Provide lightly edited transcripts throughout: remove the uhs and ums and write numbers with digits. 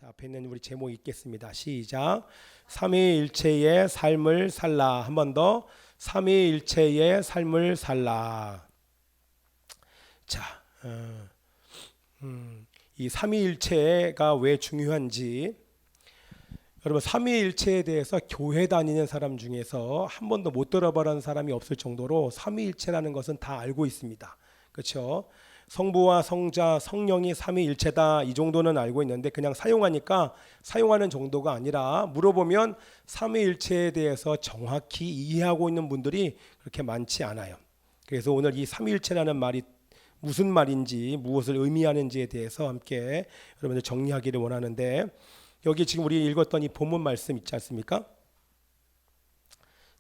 자, 앞에 있는 우리 제목 읽겠습니다. 시작. 삼위일체의 삶을 살라. 한 번 더. 삼위일체의 삶을 살라. 자, 이 삼위일체가 왜 중요한지, 여러분 삼위일체에 대해서 교회 다니는 사람 중에서 한 번도 못 들어보는 사람이 없을 정도로 삼위일체라는 것은 다 알고 있습니다. 그렇죠? 성부와 성자, 성령이 삼위일체다, 이 정도는 알고 있는데 그냥 사용하니까 사용하는 정도가 아니라 물어보면 삼위일체에 대해서 정확히 이해하고 있는 분들이 그렇게 많지 않아요. 그래서 오늘 이 삼위일체라는 말이 무슨 말인지, 무엇을 의미하는지에 대해서 함께 여러분들 정리하기를 원하는데, 여기 지금 우리 읽었던 이 본문 말씀 있지 않습니까?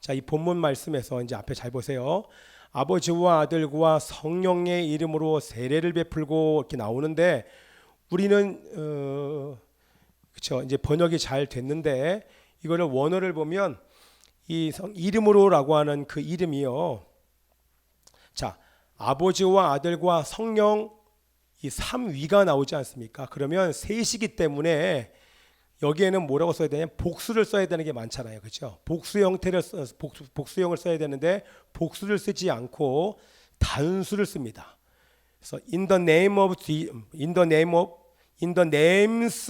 자, 이 본문 말씀에서 이제 앞에 잘 보세요. 아버지와 아들과 성령의 이름으로 세례를 베풀고 이렇게 나오는데, 우리는 그렇죠, 이제 번역이 잘 됐는데 이거를 원어를 보면 이 이름으로라고 하는 그 이름이요. 자, 아버지와 아들과 성령 이 삼위가 나오지 않습니까? 그러면 셋이기 때문에 여기에는 뭐라고 써야 되냐? 복수를 써야 되는 게 많잖아요. 그렇죠? 복수 형태를 복수형을 써야 되는데 복수를 쓰지 않고 단수를 씁니다. 그래서 in the names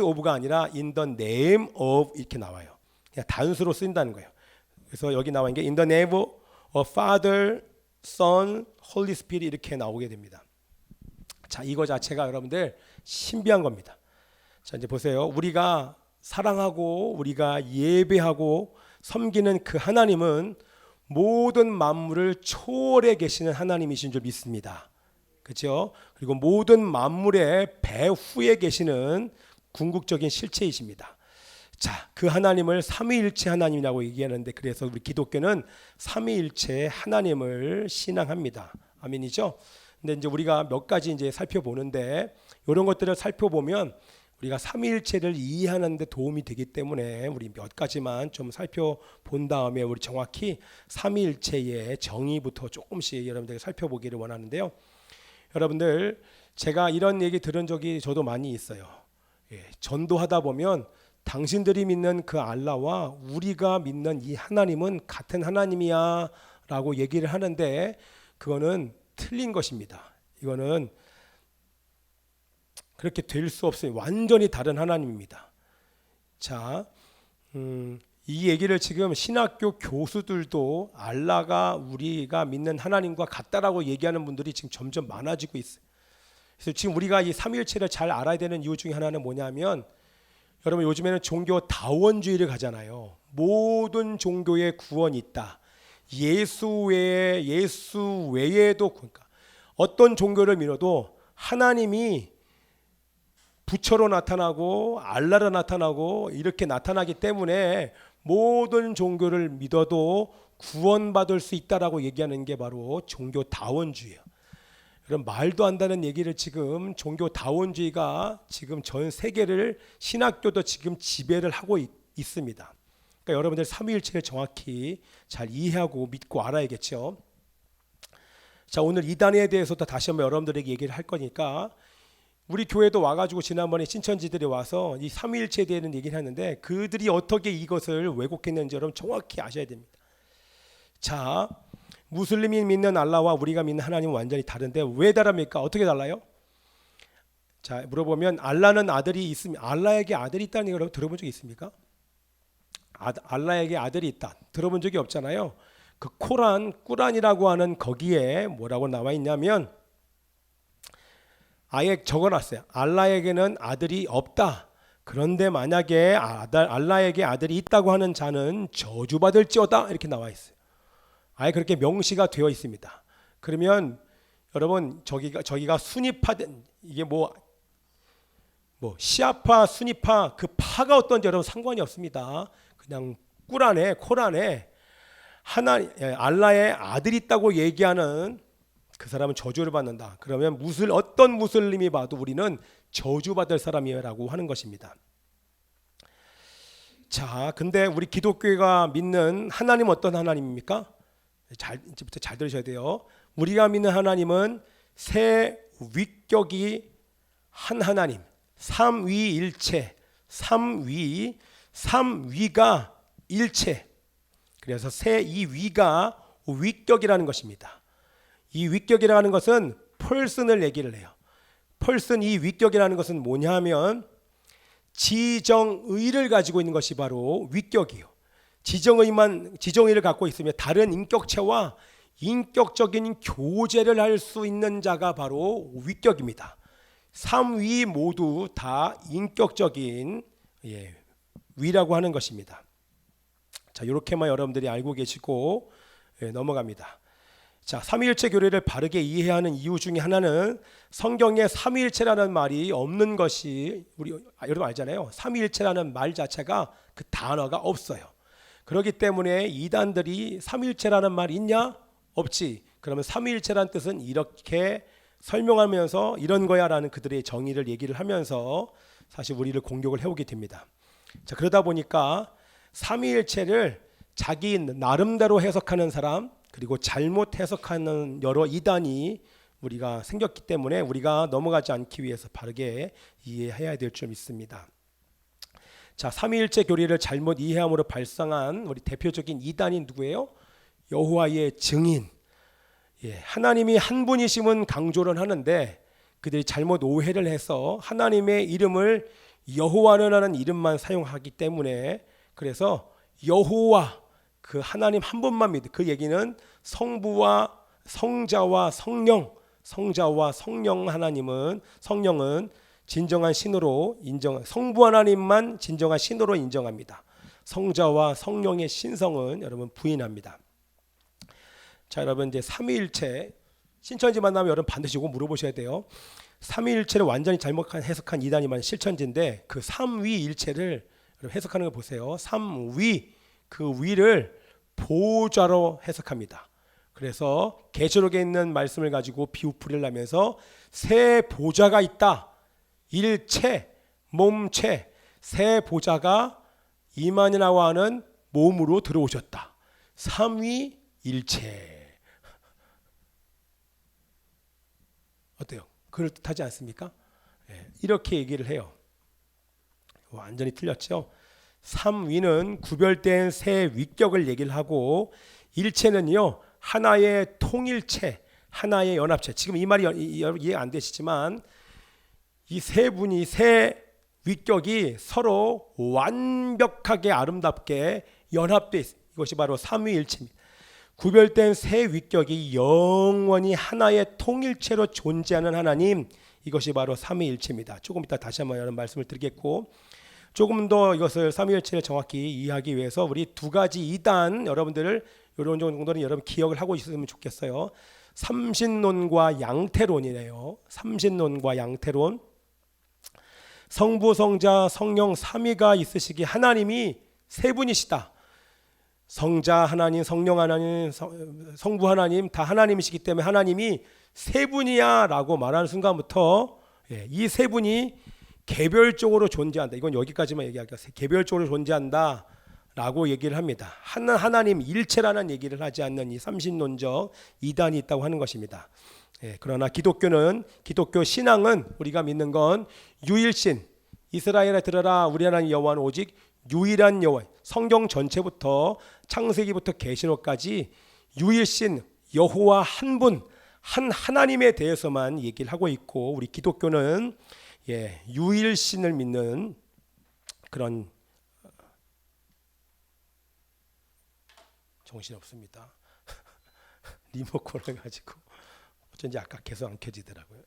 of가 아니라 in the name of 이렇게 나와요. 그냥 단수로 쓴다는 거예요. 그래서 여기 나와 있는 게 in the name of Father, Son, Holy Spirit 이렇게 나오게 됩니다. 자, 이거 자체가 여러분들 신비한 겁니다. 자, 이제 보세요. 우리가 사랑하고 우리가 예배하고 섬기는 그 하나님은 모든 만물을 초월해 계시는 하나님이신 줄 믿습니다. 그렇죠? 그리고 모든 만물의 배후에 계시는 궁극적인 실체이십니다. 자, 그 하나님을 삼위일체 하나님이라고 얘기하는데, 그래서 우리 기독교는 삼위일체 하나님을 신앙합니다. 아멘이죠? 근데 이제 우리가 몇 가지 이제 살펴보는데, 이런 것들을 살펴보면 우리가 삼위일체를 이해하는 데 도움이 되기 때문에 우리 몇 가지만 좀 살펴본 다음에 우리 정확히 삼위일체의 정의부터 조금씩 여러분들에게 살펴보기를 원하는데요. 여러분들, 제가 이런 얘기 들은 적이 저도 많이 있어요. 전도하다 보면 당신들이 믿는 그 알라와 우리가 믿는 이 하나님은 같은 하나님이야 라고 얘기를 하는데, 그거는 틀린 것입니다. 이거는 그렇게 될 수 없어요. 완전히 다른 하나님입니다. 자, 이 얘기를 지금 신학교 교수들도 알라가 우리가 믿는 하나님과 같다라고 얘기하는 분들이 지금 점점 많아지고 있어요. 그래서 지금 우리가 이 삼위일체를 잘 알아야 되는 이유 중에 하나는 뭐냐면, 여러분 요즘에는 종교 다원주의를 가잖아요. 모든 종교에 구원이 있다. 예수 외에도, 그러니까 어떤 종교를 믿어도 하나님이 부처로 나타나고 알라로 나타나고 이렇게 나타나기 때문에 모든 종교를 믿어도 구원받을 수 있다라고 얘기하는 게 바로 종교 다원주의예요. 그럼 말도 안 되는 얘기를 지금 종교 다원주의가 지금 전 세계를, 신학교도 지금 지배를 하고 있습니다. 그러니까 여러분들 삼위일체를 정확히 잘 이해하고 믿고 알아야겠죠. 자, 오늘 이단에 대해서도 다시 한번 여러분들에게 얘기를 할 거니까, 우리 교회도 와가지고 지난번에 신천지들이 와서 이 삼위일체에 대한 얘기를 했는데 그들이 어떻게 이것을 왜곡했는지 여러분 정확히 아셔야 됩니다. 자, 무슬림이 믿는 알라와 우리가 믿는 하나님은 완전히 다른데 왜 다릅니까? 어떻게 달라요? 자, 물어보면 알라는 아들이 있습니다. 알라에게 아들이 있다는 걸 들어본 적이 있습니까? 알라에게 아들이 있다 들어본 적이 없잖아요. 그 꾸란이라고 하는 거기에 뭐라고 나와 있냐면, 아예 적어놨어요. 알라에게는 아들이 없다. 그런데 만약에 알라에게 아들이 있다고 하는 자는 저주받을지어다 이렇게 나와 있어요. 아예 그렇게 명시가 되어 있습니다. 그러면 여러분, 저기가 순위파된, 이게 뭐 시아파 순위파 그 파가 어떤지 여러분 상관이 없습니다. 그냥 코란에 알라의 아들이 있다고 얘기하는 그 사람은 저주를 받는다. 그러면 어떤 무슬림이 봐도 우리는 저주받을 사람이라고 하는 것입니다. 자, 근데 우리 기독교가 믿는 하나님은 어떤 하나님입니까? 이제부터 잘 들으셔야 돼요. 우리가 믿는 하나님은 세 위격이 한 하나님, 삼위일체, 삼위, 삼위가 일체. 그래서 이 위가 위격이라는 것입니다. 이 위격이라는 것은 펄슨을 얘기를 해요. 펄슨 이 위격이라는 것은 뭐냐 하면 지정의를 가지고 있는 것이 바로 위격이요. 지정의를 갖고 있으면 다른 인격체와 인격적인 교제를 할 수 있는 자가 바로 위격입니다. 삼위 모두 다 인격적인 위라고 하는 것입니다. 자, 이렇게만 여러분들이 알고 계시고 넘어갑니다. 자, 삼위일체 교리를 바르게 이해하는 이유 중에 하나는 성경에 삼위일체라는 말이 없는 것이 우리 여러분 알잖아요. 삼위일체라는 말 자체가 그 단어가 없어요. 그렇기 때문에 이단들이 삼위일체라는 말 있냐? 없지. 그러면 삼위일체라는 뜻은 이렇게 설명하면서 이런 거야라는 그들의 정의를 얘기를 하면서 사실 우리를 공격을 해오게 됩니다. 자, 그러다 보니까 삼위일체를 자기 나름대로 해석하는 사람, 그리고 잘못 해석하는 여러 이단이 우리가 생겼기 때문에 우리가 넘어가지 않기 위해서 바르게 이해해야 될 점 있습니다. 자, 삼위일체 교리를 잘못 이해함으로 발생한 우리 대표적인 이단이 누구예요? 여호와의 증인. 하나님이 한 분이심은 강조를 하는데 그들이 잘못 오해를 해서 하나님의 이름을 여호와라는 이름만 사용하기 때문에, 그래서 여호와 그 하나님 한 분만 믿는, 그 얘기는 성부와 성자와 성령, 성자와 성령 하나님은, 성령은 진정한 신으로 성부 하나님만 진정한 신으로 인정합니다. 성자와 성령의 신성은 여러분 부인합니다. 자, 여러분 이제 삼위일체 신천지 만나면 여러분 반드시 이거 물어보셔야 돼요. 삼위일체를 완전히 잘못 해석한 이단이만 실천지인데 그 삼위일체를 해석하는 거 보세요. 삼위, 그 위를 보좌로 해석합니다. 그래서 계시록에 있는 말씀을 가지고 비유풀이를 하면서 세 보좌가 있다. 일체, 몸체, 세 보좌가 이만희라고 하는 몸으로 들어오셨다. 삼위일체. 어때요? 그럴듯하지 않습니까? 이렇게 얘기를 해요. 완전히 틀렸죠? 삼위는 구별된 세 위격을 얘기를 하고, 일체는요 하나의 통일체, 하나의 연합체. 지금 이 말이 이해 안 되시지만 이 세 분이, 세 위격이 서로 완벽하게 아름답게 연합돼 있습니다. 이것이 바로 삼위일체입니다. 구별된 세 위격이 영원히 하나의 통일체로 존재하는 하나님, 이것이 바로 삼위일체입니다. 조금 이따 다시 한번 이런 말씀을 드리겠고, 조금 더 이것을 삼위일체를 정확히 이해하기 위해서 우리 두 가지 이단, 여러분들을 이런 정도는 여러분 기억을 하고 있으면 좋겠어요. 삼신론과 양태론이네요. 삼신론과 양태론. 성부, 성자, 성령 삼위가 있으시기 하나님이 세 분이시다. 성자 하나님, 성령 하나님, 성부 하나님 다 하나님이시기 때문에 하나님이 세 분이야 라고 말하는 순간부터 이 세 분이 개별적으로 존재한다. 이건 여기까지만 얘기할게요. 개별적으로 존재한다 라고 얘기를 합니다. 하나님 일체라는 얘기를 하지 않는 이 삼신론적 이단이 있다고 하는 것입니다. 그러나 기독교 신앙은 우리가 믿는 건 유일신, 이스라엘에 들어라 우리 하나님 여호와는 오직 유일한 여호와. 성경 전체부터 창세기부터 계시록까지 유일신 여호와 한 분, 한 하나님에 대해서만 얘기를 하고 있고, 우리 기독교는 유일신을 믿는 그런, 정신없습니다. 리모컨을 가지고 어쩐지 아까 계속 안 켜지더라고요.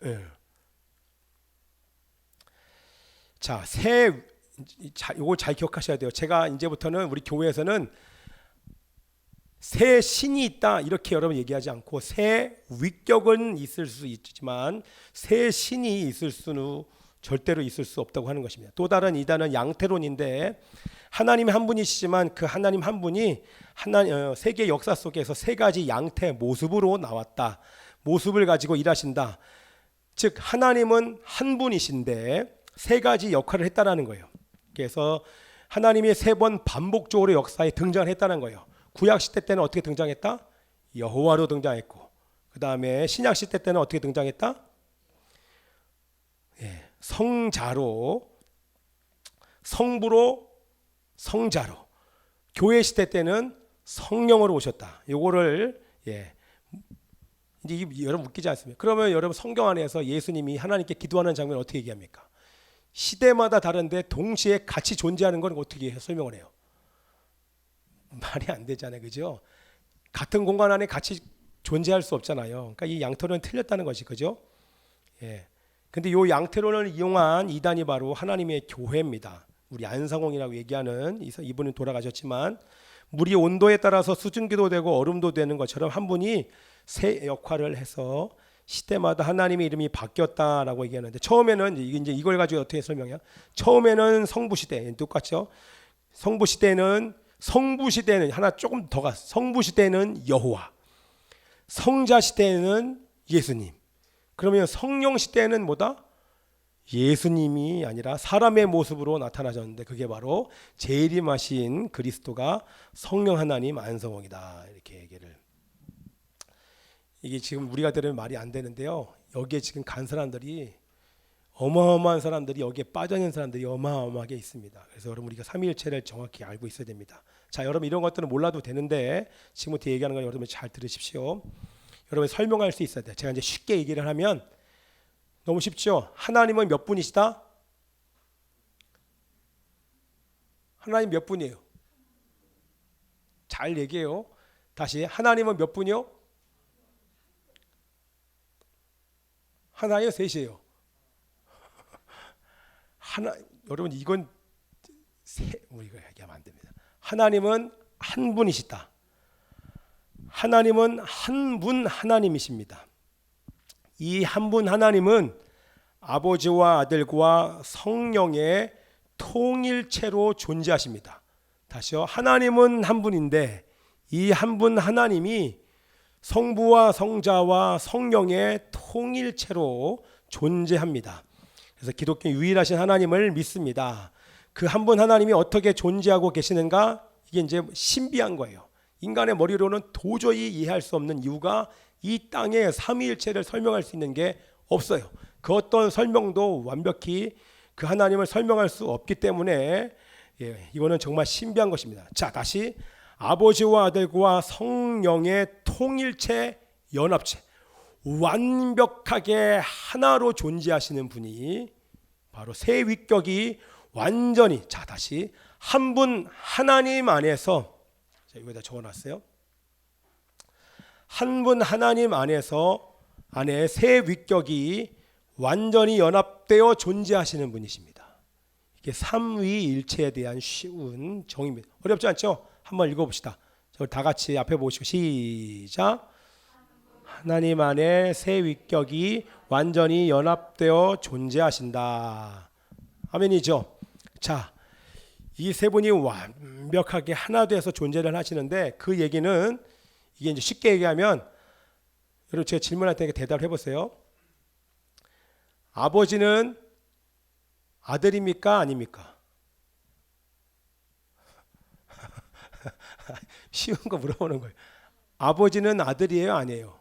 자, 이거 잘 기억하셔야 돼요. 제가 이제부터는 우리 교회에서는 새 신이 있다 이렇게 여러분 얘기하지 않고, 새 위격은 있을 수 있지만 새 신이 있을 수는 절대로 있을 수 없다고 하는 것입니다. 또 다른 이단은 양태론인데, 하나님 한 분이시지만 그 하나님 한 분이 세계 역사 속에서 세 가지 양태 모습으로 나왔다. 모습을 가지고 일하신다. 즉 하나님은 한 분이신데 세 가지 역할을 했다라는 거예요. 그래서 하나님이 세 번 반복적으로 역사에 등장을 했다는 거예요. 구약 시대 때는 어떻게 등장했다? 여호와로 등장했고, 그 다음에 신약 시대 때는 어떻게 등장했다? 성자로 성부로 성자로, 교회 시대 때는 성령으로 오셨다. 요거를 이제 여러분 웃기지 않습니까? 그러면 여러분 성경 안에서 예수님이 하나님께 기도하는 장면 어떻게 얘기합니까? 시대마다 다른데 동시에 같이 존재하는 건 어떻게 설명을 해요? 말이 안 되잖아요, 그죠? 같은 공간 안에 같이 존재할 수 없잖아요. 그러니까 이 양태론은 틀렸다는 것이, 그죠? 근데 이 양태론을 이용한 이단이 바로 하나님의 교회입니다. 우리 안상홍이라고 얘기하는 이분은 돌아가셨지만, 물이 온도에 따라서 수증기도 되고 얼음도 되는 것처럼 한 분이 새 역할을 해서 시대마다 하나님의 이름이 바뀌었다라고 얘기하는데, 처음에는 이제 이걸 가지고 어떻게 설명해요? 처음에는 성부 시대 똑같죠? 성부 시대는 하나 조금 더 갔어. 성부 시대는 여호와, 성자 시대는 예수님. 그러면 성령 시대는 뭐다? 예수님이 아니라 사람의 모습으로 나타나셨는데, 그게 바로 재림하신 그리스도가 성령 하나님 안성홍이다, 이렇게 얘기를. 이게 지금 우리가 들으면 말이 안 되는데요, 여기에 지금 간 사람들이, 어마어마한 사람들이, 여기에 빠져있는 사람들이 어마어마하게 있습니다. 그래서 여러분 우리가 삼위일체를 정확히 알고 있어야 됩니다. 자, 여러분 이런 것들은 몰라도 되는데 지금부터 얘기하는 건 여러분 잘 들으십시오. 여러분 설명할 수 있어야 돼요. 제가 이제 쉽게 얘기를 하면 너무 쉽죠? 하나님은 몇 분이시다? 하나님 몇 분이에요? 잘 얘기해요. 다시, 하나님은 몇 분이요? 하나요, 셋이에요? 여러분 이건 우리가 얘기하면 안 됩니다. 하나님은 한 분이시다. 하나님은 한 분 하나님이십니다. 이 한 분 하나님은 아버지와 아들과 성령의 통일체로 존재하십니다. 다시요. 하나님은 한 분인데 이 한 분 하나님이 성부와 성자와 성령의 통일체로 존재합니다. 그래서 기독교 유일하신 하나님을 믿습니다. 그 한 분 하나님이 어떻게 존재하고 계시는가? 이게 이제 신비한 거예요. 인간의 머리로는 도저히 이해할 수 없는 이유가 이 땅에 삼위일체를 설명할 수 있는 게 없어요. 그 어떤 설명도 완벽히 그 하나님을 설명할 수 없기 때문에 이거는 정말 신비한 것입니다. 자, 다시 아버지와 아들과 성령의 통일체, 연합체, 완벽하게 하나로 존재하시는 분이 바로 새 위격이 완전히, 자 다시 한 분 하나님 안에서, 자 이거에다 적어놨어요. 한 분 하나님 안에 새 위격이 완전히 연합되어 존재하시는 분이십니다. 이게 삼위일체에 대한 쉬운 정의입니다. 어렵지 않죠? 한번 읽어봅시다. 다 같이 앞에 보시고 시작. 하나님 안에 새 위격이 완전히 연합되어 존재하신다. 아멘이죠? 자, 이 세 분이 완벽하게 하나 돼서 존재를 하시는데, 그 얘기는 이게 이제 쉽게 얘기하면, 여러분 제가 질문할 테니까 대답을 해보세요. 아버지는 아들입니까? 아닙니까? 쉬운 거 물어보는 거예요. 아버지는 아들이에요? 아니에요?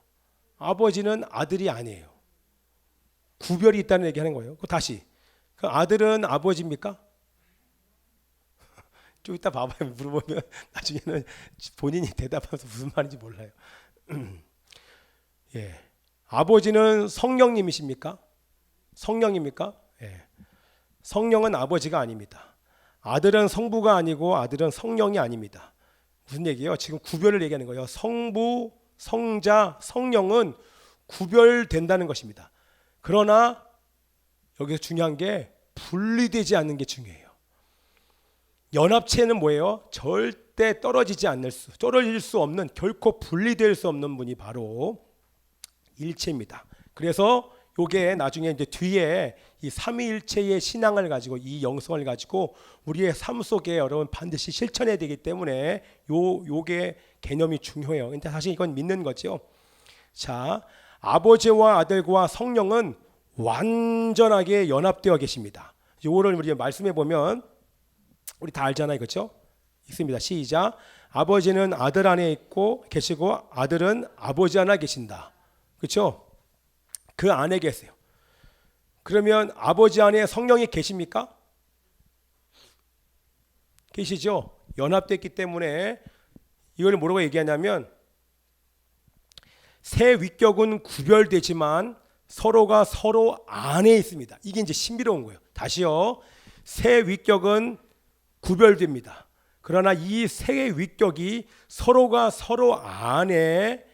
아버지는 아들이 아니에요. 구별이 있다는 얘기하는 거예요. 다시, 그 아들은 아버지입니까? 좀 이따 봐봐요. 물어보면 나중에는 본인이 대답하면서 무슨 말인지 몰라요. 예, 아버지는 성령님이십니까? 성령입니까? 예, 성령은 아버지가 아닙니다. 아들은 성부가 아니고 아들은 성령이 아닙니다. 무슨 얘기예요? 지금 구별을 얘기하는 거예요. 성부, 성자, 성령은 구별된다는 것입니다. 그러나 여기서 중요한 게 분리되지 않는 게 중요해요. 연합체는 뭐예요? 절대 떨어질 수 없는, 결코 분리될 수 없는 분이 바로 일체입니다. 그래서 요게 나중에 이제 뒤에 이 삼위일체의 신앙을 가지고, 이 영성을 가지고 우리의 삶 속에 여러분 반드시 실천해야 되기 때문에 요게 개념이 중요해요. 근데 사실 이건 믿는 거죠. 자, 아버지와 아들과 성령은 완전하게 연합되어 계십니다. 요거를 우리 말씀해 보면 우리 다 알잖아요, 그렇죠? 있습니다. 시작. 아버지는 아들 안에 있고 계시고 아들은 아버지 안에 계신다. 그렇죠? 그 안에 계세요. 그러면 아버지 안에 성령이 계십니까? 계시죠? 연합됐기 때문에 이걸 뭐라고 얘기하냐면 새 위격은 구별되지만 서로가 서로 안에 있습니다. 이게 이제 신비로운 거예요. 다시요. 새 위격은 구별됩니다. 그러나 이 새 위격이 서로가 서로 안에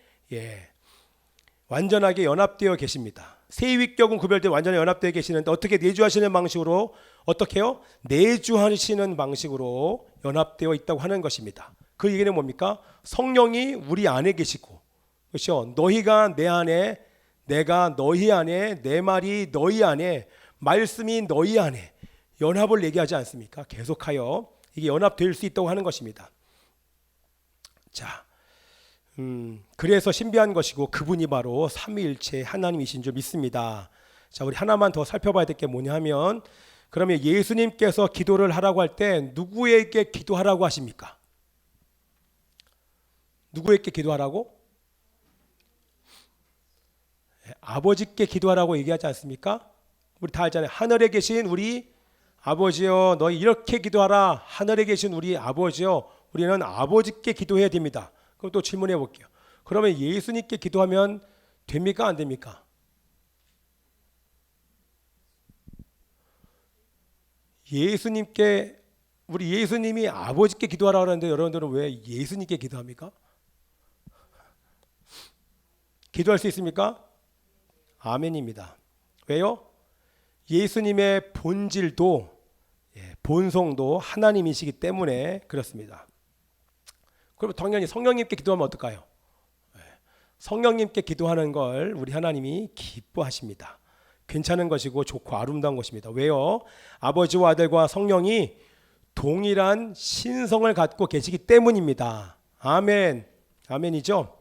완전하게 연합되어 계십니다. 새 위격은 구별되어 완전히 연합되어 계시는데 어떻게 내주하시는 방식으로 어떻게요? 내주하시는 방식으로 연합되어 있다고 하는 것입니다. 그 얘기는 뭡니까? 성령이 우리 안에 계시고, 그렇죠? 너희가 내 안에, 내가 너희 안에, 내 말이 너희 안에, 말씀이 너희 안에 연합을 얘기하지 않습니까? 계속하여 이게 연합될 수 있다고 하는 것입니다. 자, 그래서 신비한 것이고 그분이 바로 삼위일체 하나님이신 줄 믿습니다. 자, 우리 하나만 더 살펴봐야 될 게 뭐냐 하면, 그러면 예수님께서 기도를 하라고 할 때 누구에게 기도하라고 하십니까? 누구에게 기도하라고? 아버지께 기도하라고 얘기하지 않습니까? 우리 다 알잖아요. 하늘에 계신 우리 아버지여, 너희 이렇게 기도하라. 하늘에 계신 우리 아버지여, 우리는 아버지께 기도해야 됩니다. 그럼 또 질문해 볼게요. 그러면 예수님께 기도하면 됩니까? 안 됩니까? 예수님께, 우리 예수님이 아버지께 기도하라고 하는데 여러분들은 왜 예수님께 기도합니까? 기도할 수 있습니까? 아멘입니다. 왜요? 예수님의 본질도 본성도 하나님이시기 때문에 그렇습니다. 그럼 당연히 성령님께 기도하면 어떨까요? 성령님께 기도하는 걸 우리 하나님이 기뻐하십니다. 괜찮은 것이고 좋고 아름다운 것입니다. 왜요? 아버지와 아들과 성령이 동일한 신성을 갖고 계시기 때문입니다. 아멘. 아멘이죠?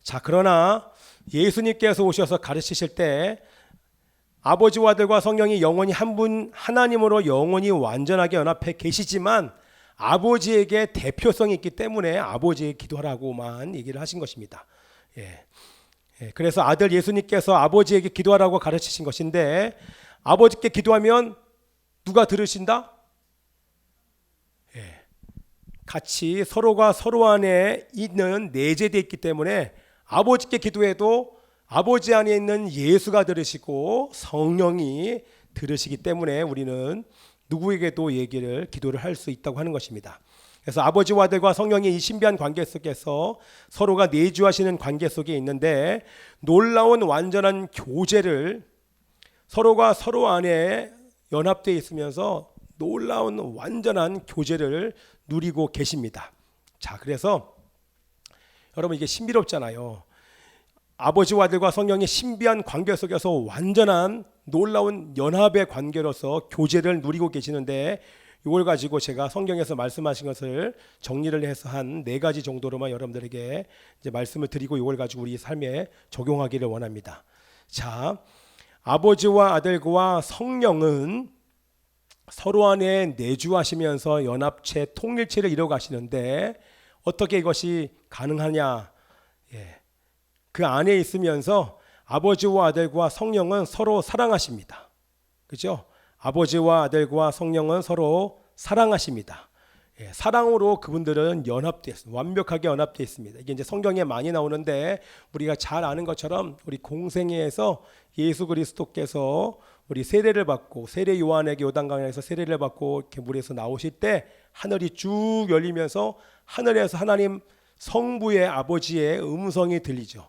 자, 그러나 예수님께서 오셔서 가르치실 때 아버지와 아들과 성령이 영원히 한 분 하나님으로 영원히 완전하게 연합해 계시지만 아버지에게 대표성이 있기 때문에 아버지에게 기도하라고만 얘기를 하신 것입니다. 그래서 아들 예수님께서 아버지에게 기도하라고 가르치신 것인데, 아버지께 기도하면 누가 들으신다? 같이 서로가 서로 안에 있는 내재되어 있기 때문에 아버지께 기도해도 아버지 안에 있는 예수가 들으시고 성령이 들으시기 때문에 우리는 누구에게도 기도를 할 수 있다고 하는 것입니다. 그래서 아버지와 아들과 성령의 이 신비한 관계 속에서 서로가 내주하시는 관계 속에 있는데, 놀라운 완전한 교제를 서로가 서로 안에 연합되어 있으면서 놀라운 완전한 교제를 누리고 계십니다. 자, 그래서 여러분 이게 신비롭잖아요. 아버지와 아들과 성령의 신비한 관계 속에서 완전한 놀라운 연합의 관계로서 교제를 누리고 계시는데, 이걸 가지고 제가 성경에서 말씀하신 것을 정리를 해서 한 4가지 정도로만 여러분들에게 이제 말씀을 드리고 이걸 가지고 우리 삶에 적용하기를 원합니다. 자, 아버지와 아들과 성령은 서로 안에 내주하시면서 연합체, 통일체를 이뤄가시는데 어떻게 이것이 가능하냐? 그 안에 있으면서 아버지와 아들과 성령은 서로 사랑하십니다. 그죠? 아버지와 아들과 성령은 서로 사랑하십니다. 사랑으로 그분들은 연합되어 있습니다. 완벽하게 연합되어 있습니다. 이게 이제 성경에 많이 나오는데, 우리가 잘 아는 것처럼 우리 공생애에서 예수 그리스도께서 우리 세례를 받고, 세례 요한에게 요단강에서 세례를 받고 이렇게 물에서 나오실 때 하늘이 쭉 열리면서 하늘에서 하나님 성부의 아버지의 음성이 들리죠.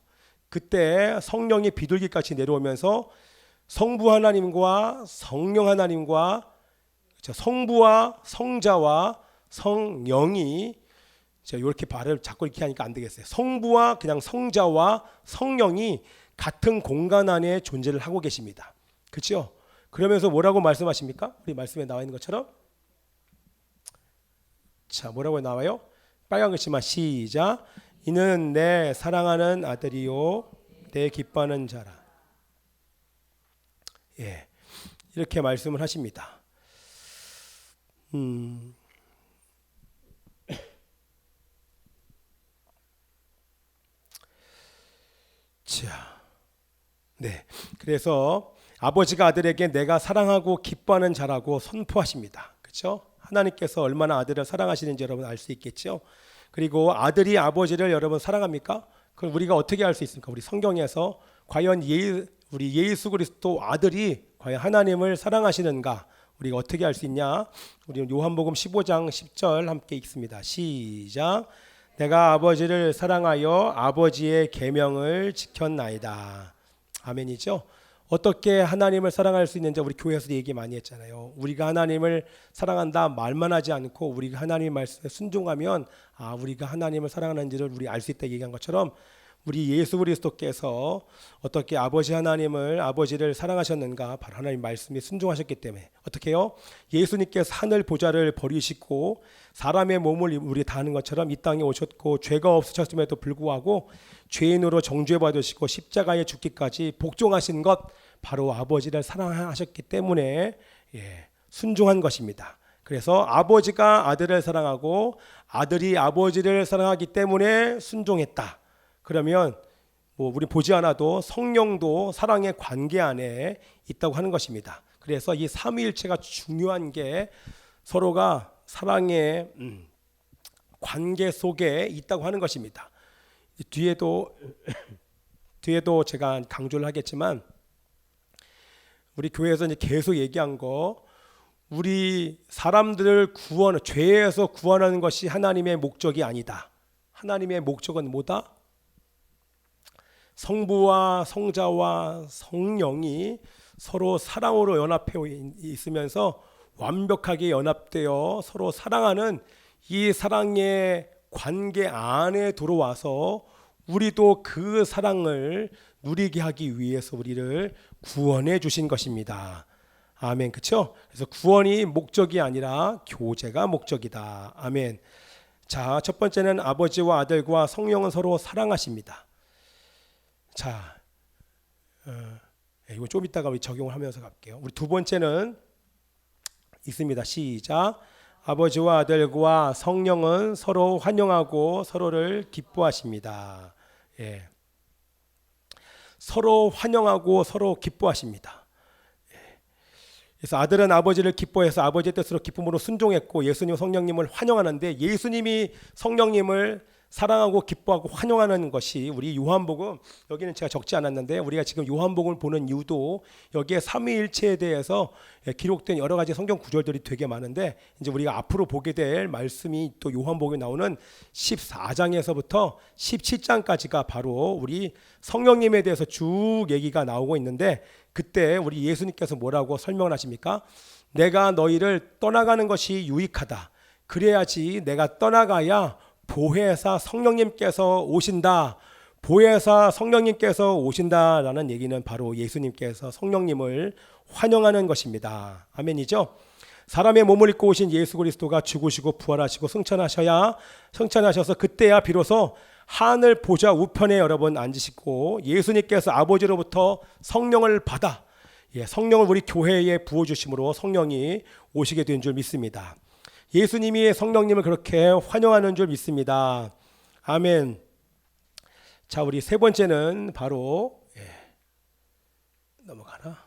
그때 성령이 비둘기같이 내려오면서 성부 하나님과 성령 하나님과, 성부와 성자와 성령이, 이렇게 발을 자꾸 이렇게 하니까 안 되겠어요. 성부와 그냥 성자와 성령이 같은 공간 안에 존재를 하고 계십니다. 그렇죠? 그러면서 뭐라고 말씀하십니까? 우리 말씀에 나와 있는 것처럼, 자, 뭐라고 나와요? 빨간 글씨만 시작. 이는 내 사랑하는 아들이요 내 기뻐하는 자라. 이렇게 말씀을 하십니다. 자, 그래서 아버지가 아들에게 내가 사랑하고 기뻐하는 자라고 선포하십니다. 그렇죠? 하나님께서 얼마나 아들을 사랑하시는지 여러분 알 수 있겠죠. 그리고 아들이 아버지를 여러분 사랑합니까? 그럼 우리가 어떻게 알 수 있습니까? 우리 성경에서 과연 우리 예수 그리스도 아들이 과연 하나님을 사랑하시는가? 우리가 어떻게 알 수 있냐? 우리 요한복음 15장 10절 함께 읽습니다. 시작. 내가 아버지를 사랑하여 아버지의 계명을 지켰나이다. 아멘이죠. 어떻게 하나님을 사랑할 수 있는지 우리 교회에서 얘기 많이 했잖아요. 우리가 하나님을 사랑한다 말만 하지 않고 우리가 하나님의 말씀에 순종하면 우리가 하나님을 사랑하는지를 우리 알 수 있다 얘기한 것처럼 우리 예수 그리스도께서 어떻게 아버지를 사랑하셨는가? 바로 하나님 말씀에 순종하셨기 때문에 어떻게 해요? 예수님께서 하늘 보좌를 버리시고 사람의 몸을 우리 다하는 것처럼 이 땅에 오셨고 죄가 없으셨음에도 불구하고 죄인으로 정죄 받으시고 십자가에 죽기까지 복종하신 것 바로 아버지를 사랑하셨기 때문에 순종한 것입니다. 그래서 아버지가 아들을 사랑하고 아들이 아버지를 사랑하기 때문에 순종했다. 그러면 우리 보지 않아도 성령도 사랑의 관계 안에 있다고 하는 것입니다. 그래서 이 삼위일체가 중요한 게 서로가 사랑의 관계 속에 있다고 하는 것입니다. 뒤에도 제가 강조를 하겠지만 우리 교회에서 이제 계속 얘기한 거 우리 사람들을 죄에서 구원하는 것이 하나님의 목적이 아니다. 하나님의 목적은 뭐다? 성부와 성자와 성령이 서로 사랑으로 연합해 있으면서 완벽하게 연합되어 서로 사랑하는 이 사랑의 관계 안에 들어와서 우리도 그 사랑을 누리게 하기 위해서 우리를 구원해 주신 것입니다. 아멘. 그렇죠? 그래서 구원이 목적이 아니라 교제가 목적이다. 아멘. 자, 첫 번째는 아버지와 아들과 성령은 서로 사랑하십니다. 자, 이거 좀 이따가 우리 적용을 하면서 갈게요. 우리 두 번째는 있습니다. 시작. 아버지와 아들과 성령은 서로 환영하고 서로를 기뻐하십니다. 서로 환영하고 서로 기뻐하십니다. 그래서 아들은 아버지를 기뻐해서 아버지의 뜻으로 기쁨으로 순종했고 예수님 성령님을 환영하는데 예수님이 성령님을 사랑하고 기뻐하고 환영하는 것이 우리 요한복음, 여기는 제가 적지 않았는데 우리가 지금 요한복음을 보는 이유도 여기에 삼위일체에 대해서 기록된 여러 가지 성경 구절들이 되게 많은데 이제 우리가 앞으로 보게 될 말씀이 또 요한복음에 나오는 14장에서부터 17장까지가 바로 우리 성령님에 대해서 쭉 얘기가 나오고 있는데 그때 우리 예수님께서 뭐라고 설명을 하십니까? 내가 너희를 떠나가는 것이 유익하다. 그래야지 내가 떠나가야 보혜사 성령님께서 오신다. 보혜사 성령님께서 오신다라는 얘기는 바로 예수님께서 성령님을 환영하는 것입니다. 아멘이죠? 사람의 몸을 입고 오신 예수 그리스도가 죽으시고 부활하시고 승천하셔서 그때야 비로소 하늘 보좌 우편에 여러분 앉으시고 예수님께서 아버지로부터 성령을 받아 성령을 우리 교회에 부어주심으로 성령이 오시게 된 줄 믿습니다. 예수님이 성령님을 그렇게 환영하는 줄 믿습니다. 아멘. 자, 우리 세 번째는 바로 넘어가나?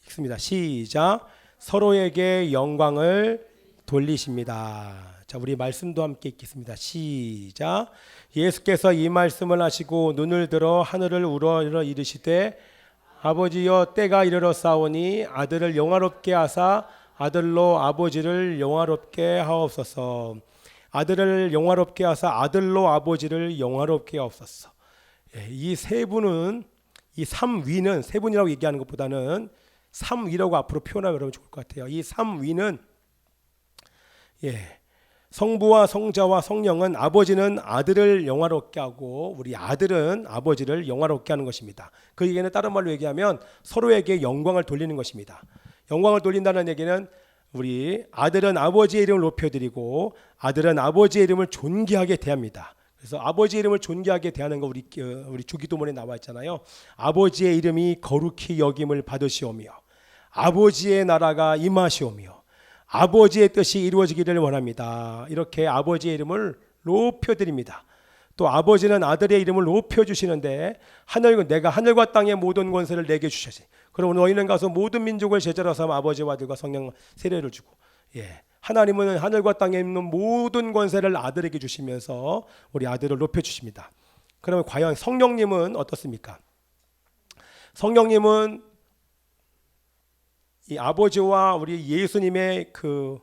읽습니다. 시작. 서로에게 영광을 돌리십니다. 자, 우리 말씀도 함께 읽겠습니다. 시작. 예수께서 이 말씀을 하시고 눈을 들어 하늘을 우러러 이르시되 아버지여 때가 이르러 싸우니 아들을 영화롭게 하사 아들로 아버지를 영화롭게 하옵소서. 아들을 영화롭게 하사 아들로 아버지를 영화롭게 하옵소서. 이 세 분은 이 삼위는 세 분이라고 얘기하는 것보다는 삼위라고 앞으로 표현하면 여러분 좋을 것 같아요. 이 삼위는 성부와 성자와 성령은 아버지는 아들을 영화롭게 하고 우리 아들은 아버지를 영화롭게 하는 것입니다. 그 얘기는 다른 말로 얘기하면 서로에게 영광을 돌리는 것입니다. 영광을 돌린다는 얘기는 우리 아들은 아버지의 이름을 높여드리고 아들은 아버지의 이름을 존귀하게 대합니다. 그래서 아버지의 이름을 존귀하게 대하는 거 우리 주기도문에 나와 있잖아요. 아버지의 이름이 거룩히 여김을 받으시오며 아버지의 나라가 임하시오며 아버지의 뜻이 이루어지기를 원합니다. 이렇게 아버지의 이름을 높여드립니다. 또 아버지는 아들의 이름을 높여주시는데 내가 하늘과 땅의 모든 권세를 내게 주셨지. 그럼 너희는 가서 모든 민족을 제자로 삼아 아버지와 아들과 성령 세례를 주고 하나님은 하늘과 땅에 있는 모든 권세를 아들에게 주시면서 우리 아들을 높여주십니다. 그러면 과연 성령님은 어떻습니까? 성령님은 이 아버지와 우리 예수님의 그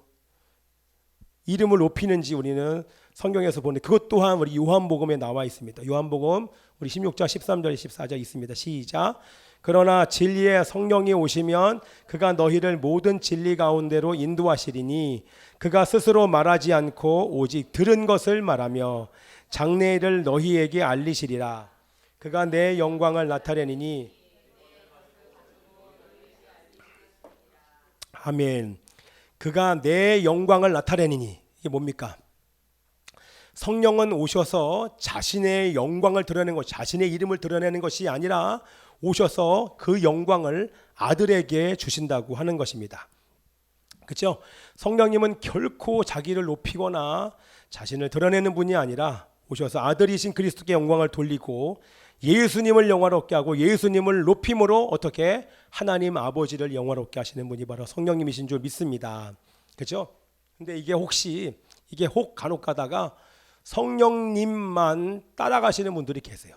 이름을 높이는지 우리는 성경에서 보는데 그것 또한 우리 요한복음에 나와 있습니다. 요한복음 우리 16장 13절 14절 있습니다. 시작. 그러나 진리의 성령이 오시면 그가 너희를 모든 진리 가운데로 인도하시리니 그가 스스로 말하지 않고 오직 들은 것을 말하며 장래일을 너희에게 알리시리라. 그가 내 영광을 나타내리니 아멘. 그가 내 영광을 나타내니니 이게 뭡니까? 성령은 오셔서 자신의 영광을 드러내는 것, 자신의 이름을 드러내는 것이 아니라 오셔서 그 영광을 아들에게 주신다고 하는 것입니다. 그렇죠? 성령님은 결코 자기를 높이거나 자신을 드러내는 분이 아니라 오셔서 아들이신 그리스도께 영광을 돌리고 예수님을 영화롭게 하고 예수님을 높임으로 어떻게 하나님 아버지를 영화롭게 하시는 분이 바로 성령님이신 줄 믿습니다. 그렇죠? 근데 이게 혹 간혹 가다가 성령님만 따라가시는 분들이 계세요.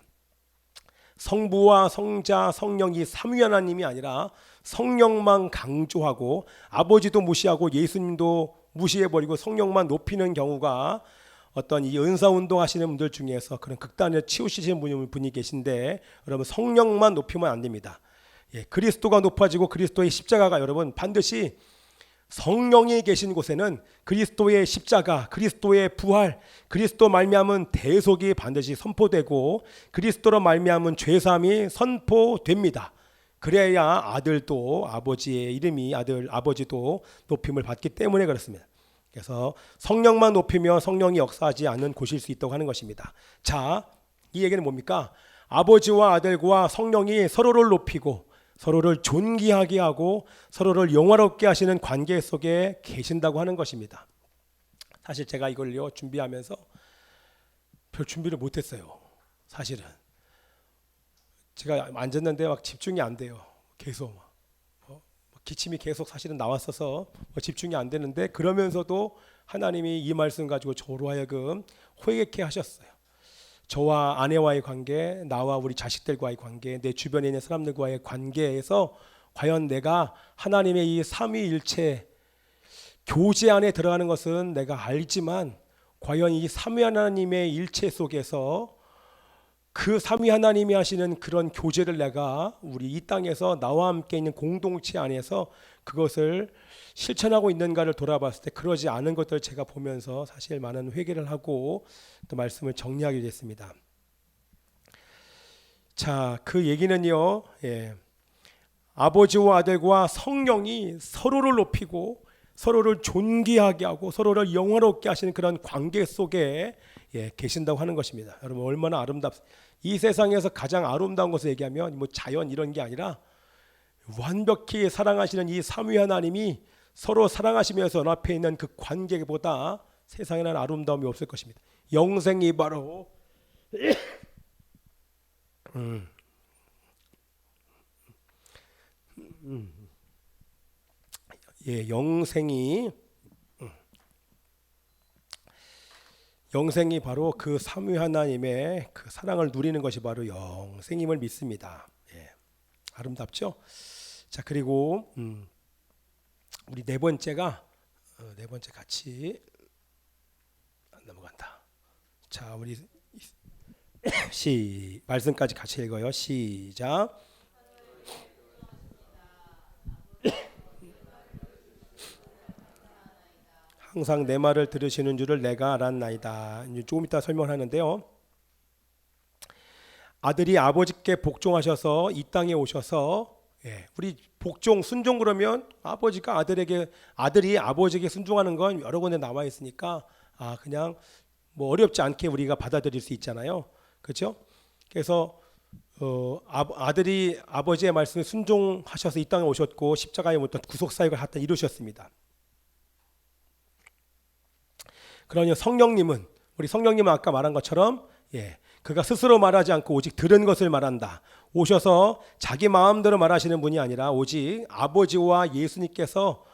성부와 성자, 성령이 삼위 하나님이 아니라 성령만 강조하고 아버지도 무시하고 예수님도 무시해버리고 성령만 높이는 경우가 어떤 이 은사운동 하시는 분들 중에서 그런 극단을 치우치시는 분이 계신데 여러분 성령만 높이면 안 됩니다. 그리스도가 높아지고 그리스도의 십자가가 여러분 반드시 성령이 계신 곳에는 그리스도의 십자가, 그리스도의 부활, 그리스도 말미암은 대속이 반드시 선포되고 그리스도로 말미암은 죄사함이 선포됩니다. 그래야 아들도 아버지의 이름이 아버지도 높임을 받기 때문에 그렇습니다. 그래서 성령만 높이며 성령이 역사하지 않는 곳일 수 있다고 하는 것입니다. 자, 이 얘기는 뭡니까? 아버지와 아들과 성령이 서로를 높이고 서로를 존귀하게 하고 서로를 영화롭게 하시는 관계 속에 계신다고 하는 것입니다. 사실 제가 이걸요 준비하면서 별 준비를 못했어요. 사실은 제가 앉았는데 막 집중이 안 돼요. 계속 기침이 계속 사실은 나왔어서 집중이 안 되는데 그러면서도 하나님이 이 말씀 가지고 저로 하여금 회개케 하셨어요. 저와 아내와의 관계, 나와 우리 자식들과의 관계, 내 주변에 있는 사람들과의 관계에서 과연 내가 하나님의 이 삼위일체 교제 안에 들어가는 것은 내가 알지만 과연 이 삼위 하나님의 일체 속에서 그 삼위 하나님이 하시는 그런 교제를 내가 우리 이 땅에서 나와 함께 있는 공동체 안에서 그것을 실천하고 있는가를 돌아봤을 때 그러지 않은 것들을 제가 보면서 사실 많은 회개를 하고 또 말씀을 정리하게 됐습니다. 자, 그 얘기는요, 아버지와 아들과 성령이 서로를 높이고 서로를 존귀하게 하고 서로를 영화롭게 하시는 그런 관계 속에 계신다고 하는 것입니다. 여러분 얼마나 이 세상에서 가장 아름다운 것을 얘기하면 뭐 자연 이런 게 아니라 완벽히 사랑하시는 이 삼위 하나님이 서로 사랑하시면서 연합해 있는 그 관계보다 세상에는 아름다움이 없을 것입니다. 영생이 바로 영생이 바로 그 삼위 하나님의 그 사랑을 누리는 것이 바로 영생임을 믿습니다. 아름답죠? 자, 그리고 우리 네 번째 같이 안 넘어간다. 자, 우리 말씀까지 같이 읽어요. 시작. 항상 내 말을 들으시는 줄을 내가 알았나이다. 이제 조금 이따 설명하는데요. 아들이 아버지께 복종하셔서 이 땅에 오셔서 우리 복종 순종 그러면 아들이 아버지에게 순종하는 건 여러 군데 나와 있으니까 그냥 뭐 어렵지 않게 우리가 받아들일 수 있잖아요. 그렇죠? 그래서 아들이 아버지의 말씀에 순종하셔서 이 땅에 오셨고 십자가에 어떤 구속 사역을 하다 이루셨습니다. 그러니 우리 성령님은 아까 말한 것처럼 그가 스스로 말하지 않고 오직 들은 것을 말한다. 오셔서 자기 마음대로 말하시는 분이 아니라 오직 아버지와 예수님께서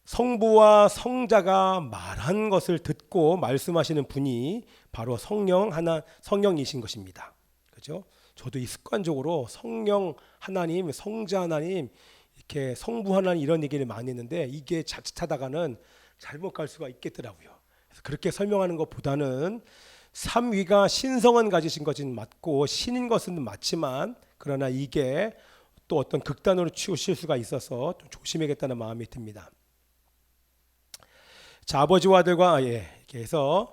성부와 성자가 말한 것을 듣고 말씀하시는 분이 바로 성령이신 것입니다. 그죠? 저도 이 습관적으로 성령 하나님, 성자 하나님, 이렇게 성부 하나님 이런 얘기를 많이 했는데 이게 자칫하다가는 잘못 갈 수가 있겠더라고요. 그래서 그렇게 설명하는 것보다는 삼위가 신성은 가지신 것은 맞고 신인 것은 맞지만 그러나 이게 또 어떤 극단으로 치우칠 수가 있어서 좀 조심해야겠다는 마음이 듭니다. 자, 아버지와 아들과 이렇게 해서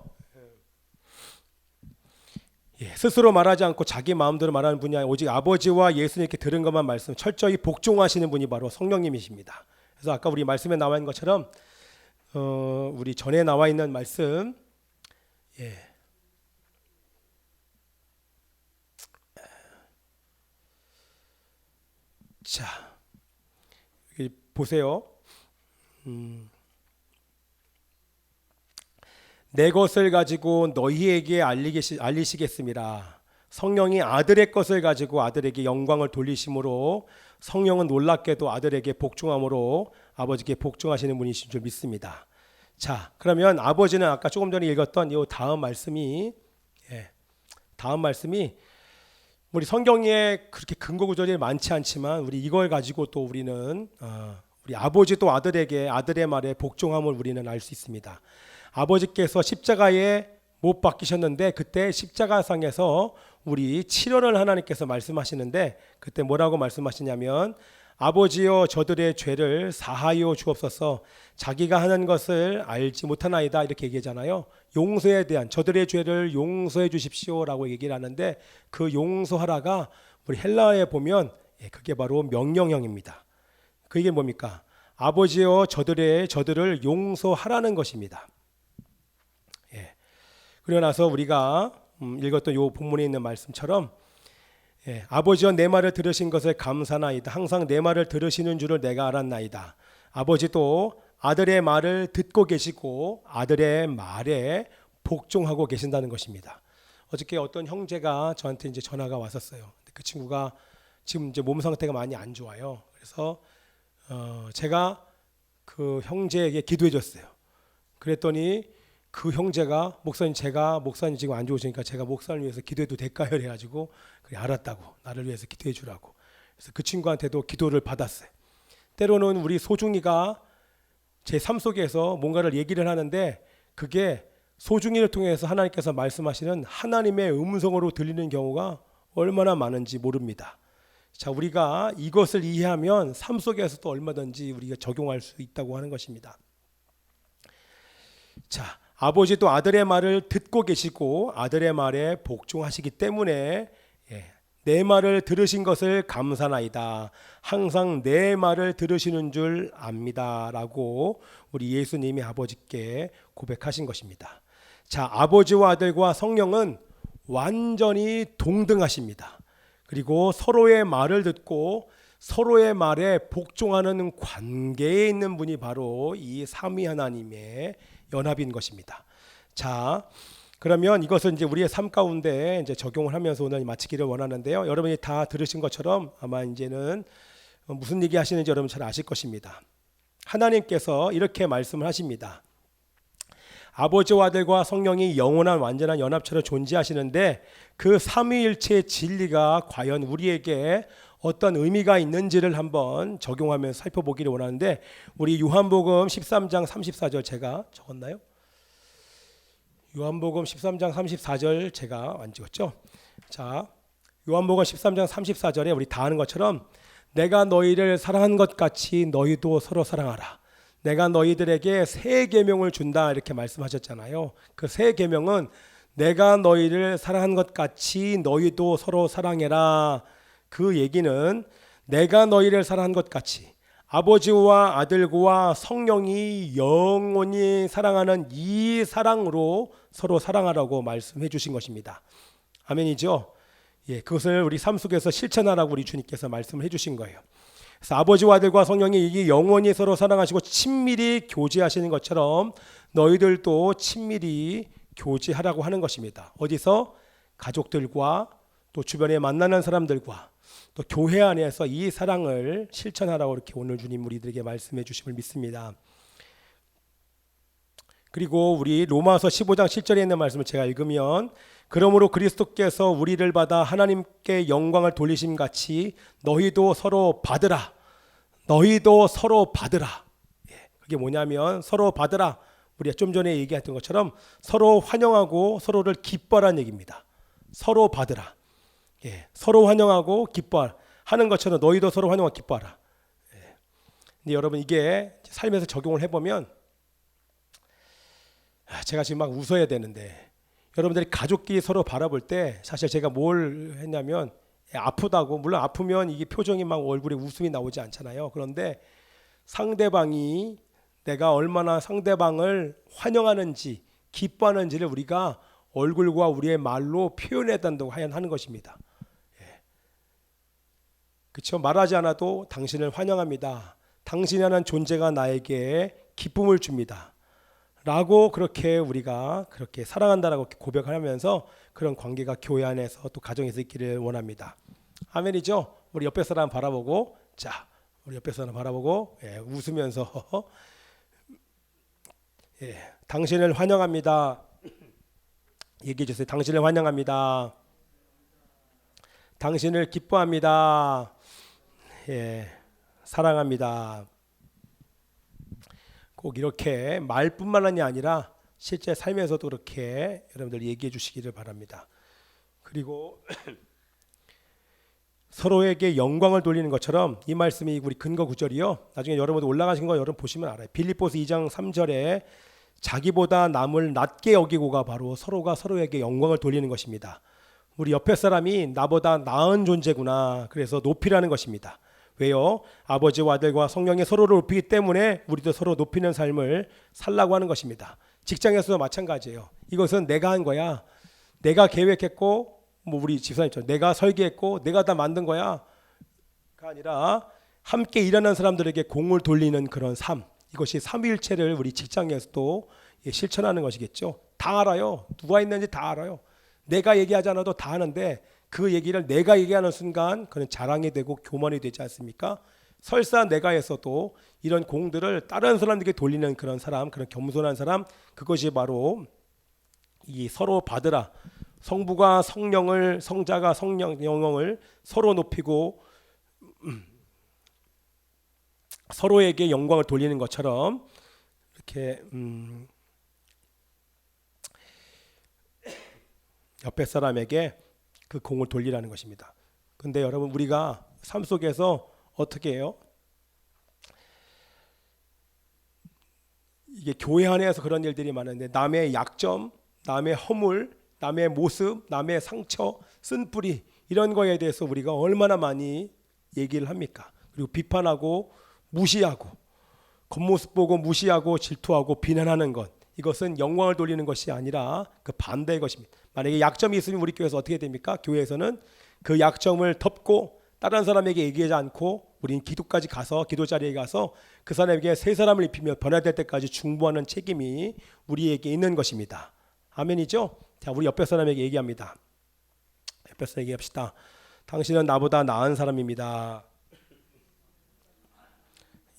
스스로 말하지 않고 자기 마음대로 말하는 분이 아니라 오직 아버지와 예수님께 들은 것만 말씀 철저히 복종하시는 분이 바로 성령님이십니다. 그래서 아까 우리 말씀에 나와 있는 것처럼 우리 전에 나와 있는 말씀 자 여기 보세요. 내 것을 가지고 너희에게 알리시겠습니다. 성령이 아들의 것을 가지고 아들에게 영광을 돌리심으로 성령은 놀랍게도 아들에게 복종함으로 아버지께 복종하시는 분이신 줄 믿습니다. 자, 그러면 아버지는 아까 조금 전에 읽었던 이 다음 말씀이 우리 성경에 그렇게 근거 구절이 많지 않지만 우리 이걸 가지고 또 우리는 우리 아버지 또 아들에게 아들의 말에 복종함을 우리는 알 수 있습니다. 아버지께서 십자가에 못 박히셨는데 그때 십자가상에서 우리 치료를 하나님께서 말씀하시는데 그때 뭐라고 말씀하시냐면 아버지여 저들의 죄를 사하여 주옵소서 자기가 하는 것을 알지 못하나이다 이렇게 얘기하잖아요. 용서에 대한 저들의 죄를 용서해 주십시오라고 얘기를 하는데 그 용서하라가 우리 헬라어에 보면 그게 바로 명령형입니다. 그게 뭡니까? 아버지여 저들을 용서하라는 것입니다. 그러고 나서 우리가 읽었던 이 본문에 있는 말씀처럼 아버지여 내 말을 들으신 것을 감사나이다. 항상 내 말을 들으시는 줄을 내가 알았나이다. 아버지도 아들의 말을 듣고 계시고 아들의 말에 복종하고 계신다는 것입니다. 어저께 어떤 형제가 저한테 이제 전화가 왔었어요. 그 친구가 지금 이제 몸 상태가 많이 안 좋아요. 그래서 제가 그 형제에게 기도해 줬어요. 그랬더니 그 형제가 목사님 지금 안 좋으시니까 제가 목사를 위해서 기도해도 될까요? 그래가지고 그래 알았다고 나를 위해서 기도해 주라고. 그래서 그 친구한테도 기도를 받았어요. 때로는 우리 소중이가 제 삶 속에서 뭔가를 얘기를 하는데 그게 소중이를 통해서 하나님께서 말씀하시는 하나님의 음성으로 들리는 경우가 얼마나 많은지 모릅니다. 자, 우리가 이것을 이해하면 삶 속에서도 얼마든지 우리가 적용할 수 있다고 하는 것입니다. 자, 아버지도 아들의 말을 듣고 계시고 아들의 말에 복종하시기 때문에 내 말을 들으신 것을 감사나이다. 항상 내 말을 들으시는 줄 압니다라고 우리 예수님이 아버지께 고백하신 것입니다. 자, 아버지와 아들과 성령은 완전히 동등하십니다. 그리고 서로의 말을 듣고 서로의 말에 복종하는 관계에 있는 분이 바로 이 삼위 하나님의 연합인 것입니다. 자, 그러면 이것을 이제 우리의 삶 가운데 이제 적용을 하면서 오늘 마치기를 원하는데요. 여러분이 다 들으신 것처럼 아마 이제는 무슨 얘기 하시는지 여러분 잘 아실 것입니다. 하나님께서 이렇게 말씀을 하십니다. 아버지와 아들과 성령이 영원한 완전한 연합체로 존재하시는데 그 삼위일체의 진리가 과연 우리에게 어떤 의미가 있는지를 한번 적용하면서 살펴보기를 원하는데 우리 요한복음 13장 34절 제가 적었나요? 요한복음 13장 34절 제가 안 찍었죠? 자, 요한복음 13장 34절에 우리 다 아는 것처럼 내가 너희를 사랑한 것 같이 너희도 서로 사랑하라. 내가 너희들에게 새 계명을 준다 이렇게 말씀하셨잖아요. 그 새 계명은 내가 너희를 사랑한 것 같이 너희도 서로 사랑해라. 그 얘기는 내가 너희를 사랑한 것 같이 아버지와 아들과 성령이 영원히 사랑하는 이 사랑으로 서로 사랑하라고 말씀해 주신 것입니다. 아멘이죠? 그것을 우리 삶 속에서 실천하라고 우리 주님께서 말씀을 해 주신 거예요. 그래서 아버지와 아들과 성령이 이게 영원히 서로 사랑하시고 친밀히 교제하시는 것처럼 너희들도 친밀히 교제하라고 하는 것입니다. 어디서? 가족들과 또 주변에 만나는 사람들과 또 교회 안에서 이 사랑을 실천하라고 이렇게 오늘 주님 우리들에게 말씀해 주심을 믿습니다. 그리고 우리 로마서 15장 7절에 있는 말씀을 제가 읽으면 그러므로 그리스도께서 우리를 받아 하나님께 영광을 돌리심 같이 너희도 서로 받으라. 너희도 서로 받으라. 그게 뭐냐면 서로 받으라. 우리가 좀 전에 얘기했던 것처럼 서로 환영하고 서로를 기뻐하라는 얘기입니다. 서로 받으라. 서로 환영하고 기뻐하는 것처럼 너희도 서로 환영하고 기뻐하라. 근데 여러분 이게 삶에서 적용을 해보면 제가 지금 막 웃어야 되는데 여러분들이 가족끼리 서로 바라볼 때 사실 제가 뭘 했냐면 아프다고, 물론 아프면 이게 표정이 막 얼굴에 웃음이 나오지 않잖아요. 그런데 상대방이 내가 얼마나 상대방을 환영하는지 기뻐하는지를 우리가 얼굴과 우리의 말로 표현해야 된다고 하는 것입니다. 그렇죠? 말하지 않아도 당신을 환영합니다. 당신이라는 존재가 나에게 기쁨을 줍니다. 라고 그렇게 우리가 그렇게 사랑한다라고 고백하면서 그런 관계가 교회 안에서 또 가정에서 있기를 원합니다. 아멘이죠? 우리 옆에 사람 바라보고, 자, 우리 옆에 사람 바라보고 웃으면서 당신을 환영합니다. 얘기해 주세요. 당신을 환영합니다. 당신을 기뻐합니다. 사랑합니다. 꼭 이렇게 말뿐만이 아니라 실제 삶에서도 그렇게 여러분들 얘기해 주시기를 바랍니다. 그리고 서로에게 영광을 돌리는 것처럼 이 말씀이 우리 근거 구절이요. 나중에 여러분들 올라가신 거 여러분 보시면 알아요. 빌립보서 2장 3절에 자기보다 남을 낮게 여기고가 바로 서로가 서로에게 영광을 돌리는 것입니다. 우리 옆에 사람이 나보다 나은 존재구나. 그래서 높이라는 것입니다. 왜요? 아버지와 아들과 성령이 서로를 높이기 때문에 우리도 서로 높이는 삶을 살라고 하는 것입니다. 직장에서도 마찬가지예요. 이것은 내가 한 거야. 내가 계획했고 뭐 우리 집사님처럼 내가 설계했고 내가 다 만든 거야가 아니라 함께 일하는 사람들에게 공을 돌리는 그런 삶. 이것이 삼위일체를 우리 직장에서도 실천하는 것이겠죠. 다 알아요. 누가 있는지 다 알아요. 내가 얘기하지 않아도 다 아는데 그 얘기를 내가 얘기하는 순간 그는 자랑이 되고 교만이 되지 않습니까? 설사 내가 했어도 이런 공들을 다른 사람들에게 돌리는 그런 사람, 그런 겸손한 사람, 그것이 바로 이 서로 받으라. 성부가 성령을, 성자가 영을 서로 높이고 서로에게 영광을 돌리는 것처럼 이렇게 옆에 사람에게 그 공을 돌리라는 것입니다. 근데 여러분 우리가 삶 속에서 어떻게 해요? 이게 교회 안에서 그런 일들이 많은데 남의 약점, 남의 허물, 남의 모습, 남의 상처, 쓴뿌리 이런 거에 대해서 우리가 얼마나 많이 얘기를 합니까? 그리고 비판하고 무시하고 겉모습 보고 무시하고 질투하고 비난하는 것, 이것은 영광을 돌리는 것이 아니라 그 반대의 것입니다. 만약에 약점이 있으면 우리 교회에서 어떻게 됩니까? 교회에서는 그 약점을 덮고 다른 사람에게 얘기하지 않고 우린 기도까지 가서 기도 자리에 가서 그 사람에게 새 사람을 입히며 변화될 때까지 중보하는 책임이 우리에게 있는 것입니다. 아멘이죠? 자, 우리 옆에 사람에게 얘기합니다. 옆에 사람에게 얘기합시다. 당신은 나보다 나은 사람입니다.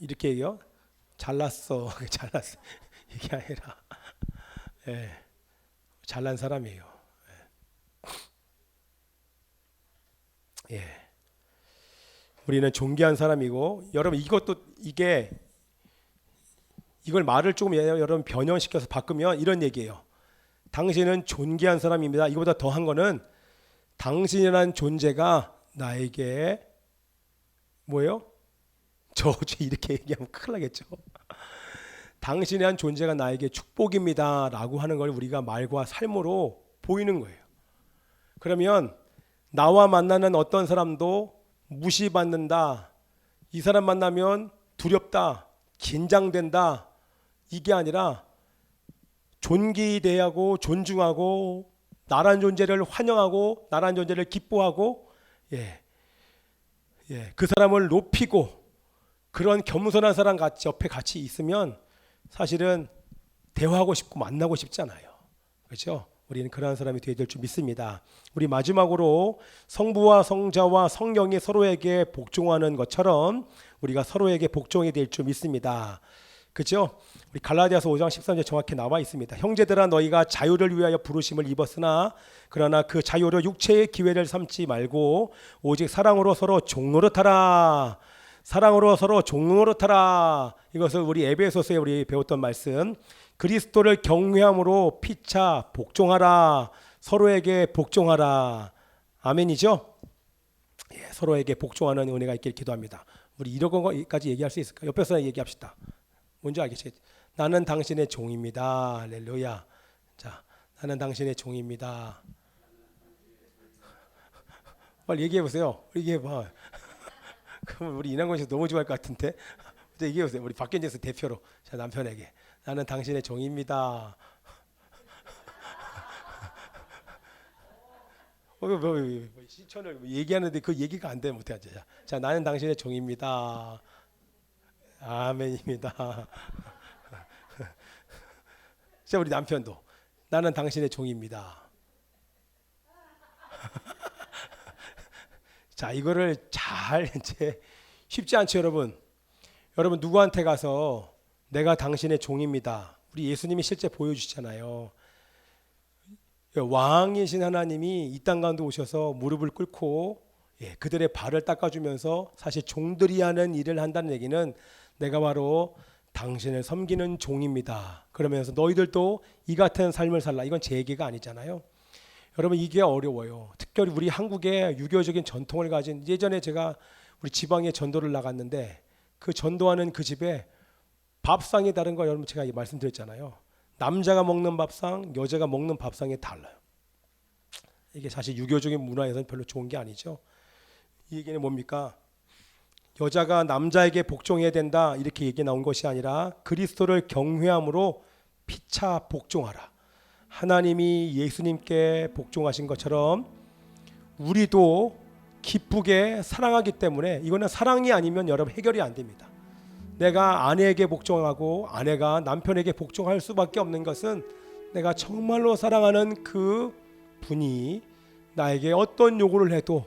이렇게 얘기해요. 잘났어. 잘났어. 이게 아니라 잘난 사람이에요. 우리는 존귀한 사람이고, 여러분 이걸 말을 조금 여러분 변형시켜서 바꾸면 이런 얘기예요. 당신은 존귀한 사람입니다. 이거보다 더한 거는 당신이라는 존재가 나에게 뭐예요? 저주. 이렇게 얘기하면 큰일 나겠죠. 당신이란 존재가 나에게 축복입니다 라고 하는 걸 우리가 말과 삶으로 보이는 거예요. 그러면 나와 만나는 어떤 사람도 무시받는다, 이 사람 만나면 두렵다, 긴장된다, 이게 아니라 존귀대하고 존중하고 나란 존재를 환영하고 나란 존재를 기뻐하고 그 사람을 높이고 그런 겸손한 사람 같이 옆에 같이 있으면 사실은 대화하고 싶고 만나고 싶잖아요. 그렇죠? 우리는 그러한 사람이 되어야 될 줄 믿습니다. 우리 마지막으로 성부와 성자와 성령이 서로에게 복종하는 것처럼 우리가 서로에게 복종이 될 줄 믿습니다. 그죠? 우리 갈라디아서 5장 13절 정확히 나와 있습니다. 형제들아 너희가 자유를 위하여 부르심을 입었으나 그러나 그 자유로 육체의 기회를 삼지 말고 오직 사랑으로 서로 종노릇하라. 사랑으로 서로 종노릇하라. 이것을 우리 에베소서에 우리 배웠던 말씀. 그리스도를 경외함으로 피차 복종하라. 서로에게 복종하라. 아멘이죠? 예, 서로에게 복종하는 은혜가 있길 기도합니다. 우리 이런 거까지 얘기할 수 있을까? 옆에서 얘기합시다. 뭔지 알겠지? 나는 당신의 종입니다. 할렐루야. 자, 나는 당신의 종입니다. 빨리 얘기해 보세요. 얘기해 봐. 그럼 우리 인한권 씨 너무 좋아할 것 같은데. 얘기해 보세요. 우리 박견재수 대표로 자 남편에게 나는 당신의 종입니다. 시천을 얘기하는데 그 얘기가 안 되면 어떡하지? 자, 나는 당신의 종입니다. 아멘입니다. 자, 우리 남편도 나는 당신의 종입니다. 자, 이거를 잘 이제 쉽지 않죠, 여러분. 여러분 누구한테 가서 내가 당신의 종입니다. 우리 예수님이 실제 보여주시잖아요. 왕이신 하나님이 이 땅 가운데 오셔서 무릎을 꿇고 그들의 발을 닦아주면서 사실 종들이 하는 일을 한다는 얘기는 내가 바로 당신을 섬기는 종입니다. 그러면서 너희들도 이 같은 삶을 살라. 이건 제 얘기가 아니잖아요. 여러분 이게 어려워요. 특별히 우리 한국의 유교적인 전통을 가진 예전에 제가 우리 지방에 전도를 나갔는데 그 전도하는 그 집에 밥상이 다른 거 여러분 제가 말씀드렸잖아요. 남자가 먹는 밥상, 여자가 먹는 밥상이 달라요. 이게 사실 유교적인 문화에서는 별로 좋은 게 아니죠. 이 얘기는 뭡니까? 여자가 남자에게 복종해야 된다 이렇게 얘기 나온 것이 아니라 그리스도를 경외함으로 피차 복종하라. 하나님이 예수님께 복종하신 것처럼 우리도 기쁘게 사랑하기 때문에 이거는 사랑이 아니면 여러분 해결이 안 됩니다. 내가 아내에게 복종하고 아내가 남편에게 복종할 수밖에 없는 것은 내가 정말로 사랑하는 그 분이 나에게 어떤 요구를 해도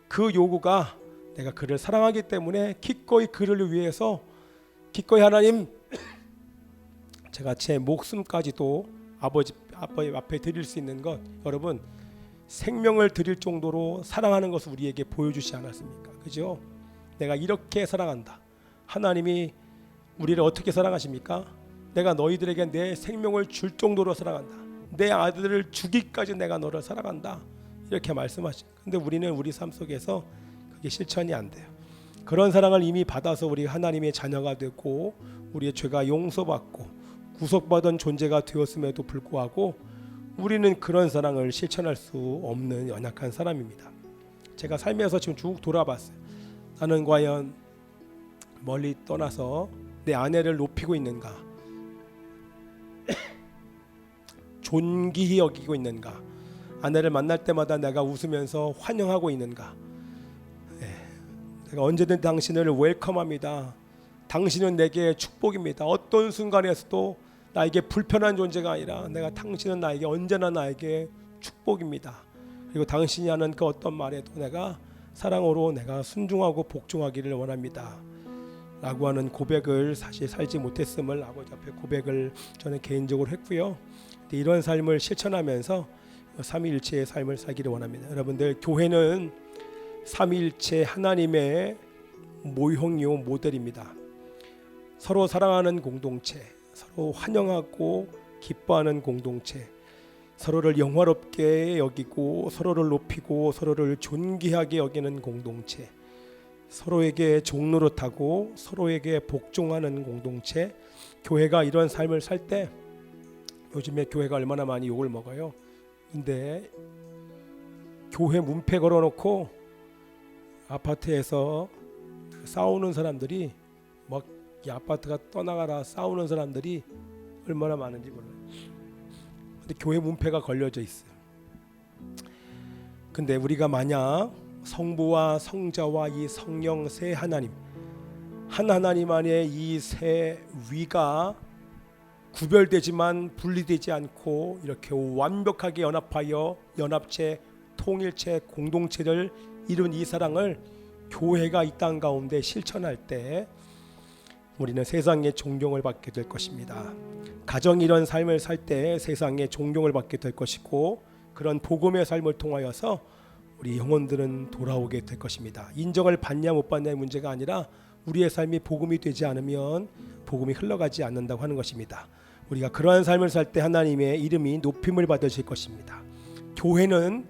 그 요구가 내가 그를 사랑하기 때문에 기꺼이 그를 위해서 기꺼이 하나님 제가 제 목숨까지도 아버지 앞에 드릴 수 있는 것 여러분 생명을 드릴 정도로 사랑하는 것을 우리에게 보여주시지 않았습니까? 그죠? 내가 이렇게 사랑한다. 하나님이 우리를 어떻게 사랑하십니까? 내가 너희들에게 내 생명을 줄 정도로 사랑한다. 내 아들을 주기까지 내가 너를 사랑한다. 이렇게 말씀하시죠. 근데 우리는 우리 삶 속에서 그게 실천이 안 돼요. 그런 사랑을 이미 받아서 우리 하나님의 자녀가 되고 우리의 죄가 용서받고 구속받은 존재가 되었음에도 불구하고 우리는 그런 사랑을 실천할 수 없는 연약한 사람입니다. 제가 살면서 지금 쭉 돌아봤어요. 나는 과연 멀리 떠나서 내 아내를 높이고 있는가? 존귀히 여기고 있는가? 아내를 만날 때마다 내가 웃으면서 환영하고 있는가? 내가 언제든 당신을 웰컴합니다. 당신은 내게 축복입니다. 어떤 순간에서도 나에게 불편한 존재가 아니라 당신은 나에게 언제나 나에게 축복입니다. 그리고 당신이 하는 그 어떤 말에도 내가 사랑으로 내가 순종하고 복종하기를 원합니다. 라고 하는 고백을 사실 살지 못했음을 아버지 앞에 고백을 저는 개인적으로 했고요. 이런 삶을 실천하면서 삼위일체의 삶을 살기를 원합니다. 여러분들 교회는 삼위일체 하나님의 모형이요 모델입니다. 서로 사랑하는 공동체, 서로 환영하고 기뻐하는 공동체, 서로를 영화롭게 여기고 서로를 높이고 서로를 존귀하게 여기는 공동체, 서로에게 종노릇하고 서로에게 복종하는 공동체. 교회가 이런 삶을 살 때 요즘에 교회가 얼마나 많이 욕을 먹어요. 근데 교회 문패 걸어놓고 아파트에서 싸우는 사람들이 막 이 아파트가 떠나가라 싸우는 사람들이 얼마나 많은지 몰라요. 근데 교회 문패가 걸려져 있어요. 근데 우리가 만약 성부와 성자와 이 성령 세 하나님 한 하나님 안에 이 세 위가 구별되지만 분리되지 않고 이렇게 완벽하게 연합하여 연합체 통일체 공동체를 이룬 이 사랑을 교회가 이 땅 가운데 실천할 때 우리는 세상의 존경을 받게 될 것입니다. 가정 이런 삶을 살 때 세상의 존경을 받게 될 것이고, 그런 복음의 삶을 통하여서 우리 영혼들은 돌아오게 될 것입니다. 인정을 받냐 못 받냐의 문제가 아니라 우리의 삶이 복음이 되지 않으면 복음이 흘러가지 않는다고 하는 것입니다. 우리가 그러한 삶을 살 때 하나님의 이름이 높임을 받으실 것입니다. 교회는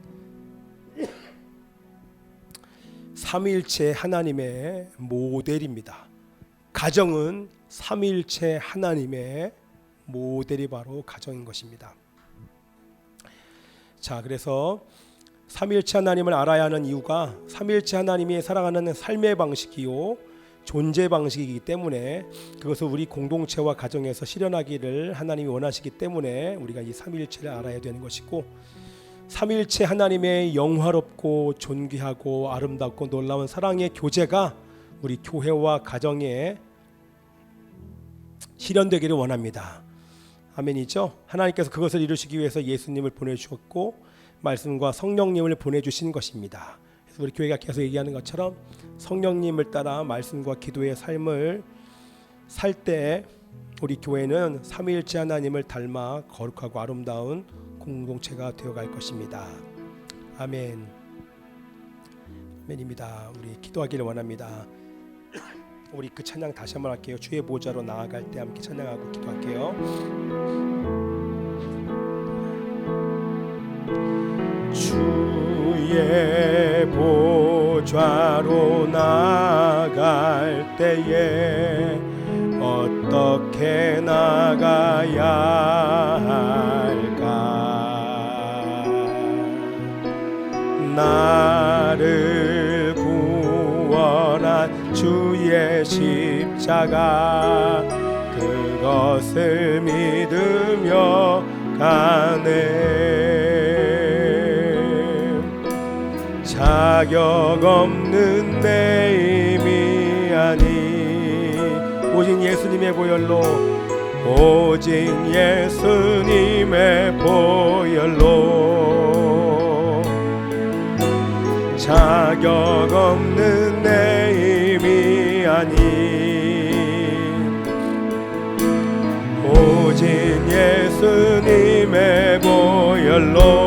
삼위일체 하나님의 모델입니다. 가정은 삼위일체 하나님의 모델이 바로 가정인 것입니다. 자, 그래서 삼위일체 하나님을 알아야 하는 이유가 삼위일체 하나님이 사랑하는 삶의 방식이요 존재 방식이기 때문에, 그것을 우리 공동체와 가정에서 실현하기를 하나님이 원하시기 때문에 우리가 이 삼위일체를 알아야 되는 것이고, 삼위일체 하나님의 영화롭고 존귀하고 아름답고 놀라운 사랑의 교제가 우리 교회와 가정에 실현되기를 원합니다. 아멘이죠? 하나님께서 그것을 이루시기 위해서 예수님을 보내주셨고 말씀과 성령님을 보내주신 것입니다. 그래서 우리 교회가 계속 얘기하는 것처럼 성령님을 따라 말씀과 기도의 삶을 살 때 우리 교회는 삼위일체 하나님을 닮아 거룩하고 아름다운 공동체가 되어갈 것입니다. 아멘. 아멘입니다. 우리 기도하기를 원합니다. 우리 그 찬양 다시 한번 할게요. 주의 보좌로 나아갈 때 함께 찬양하고 기도할게요. 주의 보좌로 나아갈 때에 어떻게 나가야 할까? 나를 구원한 주의 십자가, 그것을 믿으며 가네. 자격 없는 내 힘이 아니 오직 예수님의 보혈로, 오직 예수님의 보혈로, 자격 없는 내 힘이 아니 오직 예수님의 보혈로.